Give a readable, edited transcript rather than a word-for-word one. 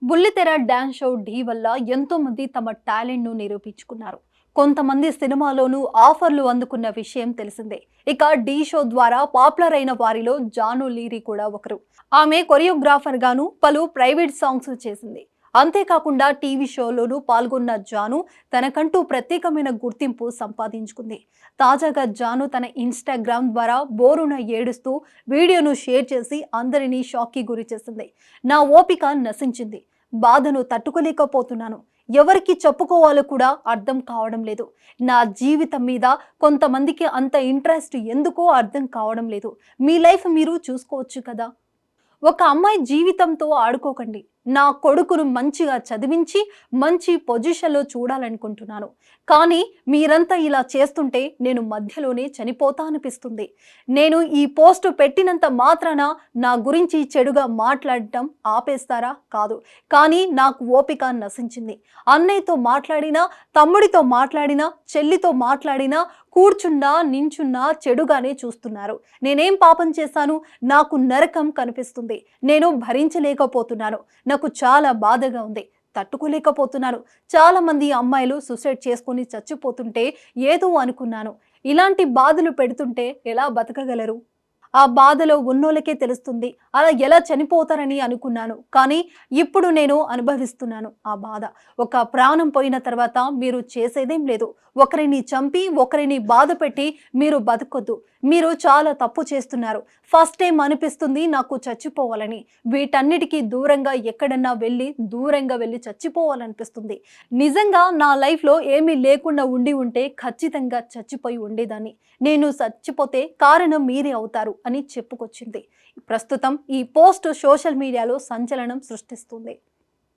బుల్లితెర dance show ఢీ వల్ల ఎంతో మంది తమ టాలెంట్ ను నిరూపించుకున్నారు. కొంతమంది సినిమాలోనూ ఆఫర్లు అందుకున్న విషయం తెలిసిందే. ఇక ఢీ షో ద్వారా పాపులర్ అయిన వారిలో జాను లీరీ కూడా ఒకరు. ఆమె కొరియోగ్రాఫర్ గాను పలు ప్రైవేట్ సాంగ్స్ చేసింది. అంతేకాకుండా టీవీ షోలోనూ పాల్గొన్న జాను తనకంటూ ప్రత్యేకమైన గుర్తింపు సంపాదించుకుంది. తాజాగా జాను తన ఇన్స్టాగ్రామ్ ద్వారా బోరున ఏడుస్తూ వీడియోను షేర్ చేసి అందరినీ షాక్కి గురి చేసింది. నా ఓపిక నశించింది, బాధను తట్టుకోలేకపోతున్నాను, ఎవరికి చెప్పుకోవాలో కూడా అర్థం కావడం లేదు. నా జీవితం మీద కొంతమందికి అంత ఇంట్రెస్ట్ ఎందుకో అర్థం కావడం లేదు. మీ లైఫ్ మీరు చూసుకోవచ్చు కదా. ఒక అమ్మాయి జీవితంతో ఆడుకోకండి. నా కొడుకును మంచిగా చదివించి మంచి పొజిషన్లో చూడాలనుకుంటున్నాను. కానీ మీరంతా ఇలా చేస్తుంటే నేను మధ్యలోనే చనిపోతా అనిపిస్తుంది. నేను ఈ పోస్టు పెట్టినంత మాత్రాన నా గురించి చెడుగా మాట్లాడటం ఆపేస్తారా? కాదు. కానీ నాకు ఓపిక నశించింది. అన్నయ్యతో మాట్లాడినా, తమ్ముడితో మాట్లాడినా, చెల్లితో మాట్లాడినా, కూర్చున్నా నించున్నా చెడుగానే చూస్తున్నారు. నేనేం పాపం చేశాను? నాకు నరకం కనిపిస్తుంది. నేను భరించలేకపోతున్నాను. నాకు చాలా బాధగా ఉంది, తట్టుకోలేకపోతున్నాను. చాలా మంది అమ్మాయిలు సూసైడ్ చేసుకొని చచ్చిపోతుంటే ఏదో అనుకున్నాను. ఇలాంటి బాధలు పెడుతుంటే ఎలా బతకగలరు? ఆ బాధలో ఉన్నోళ్ళకే తెలుస్తుంది. అలా ఎలా చనిపోతారని అనుకున్నాను. కానీ ఇప్పుడు నేను అనుభవిస్తున్నాను ఆ బాధ. ఒక ప్రాణం పోయిన తర్వాత మీరు చేసేదేం లేదు. ఒకరిని చంపి ఒకరిని బాధ పెట్టి మీరు బతకొద్దు. మీరు చాలా తప్పు చేస్తున్నారు. ఫస్ట్ టైం అనిపిస్తుంది నాకు చచ్చిపోవాలని. వీటన్నిటికీ దూరంగా వెళ్ళి చచ్చిపోవాలనిపిస్తుంది. నిజంగా నా లైఫ్లో ఏమీ లేకుండా ఉంటే ఖచ్చితంగా చచ్చిపోయి ఉండేదాన్ని. నేను చచ్చిపోతే కారణం మీరే అవుతారు అని చెప్పుకొచ్చింది. ప్రస్తుతం ఈ పోస్ట్ సోషల్ మీడియాలో సంచలనం సృష్టిస్తుంది.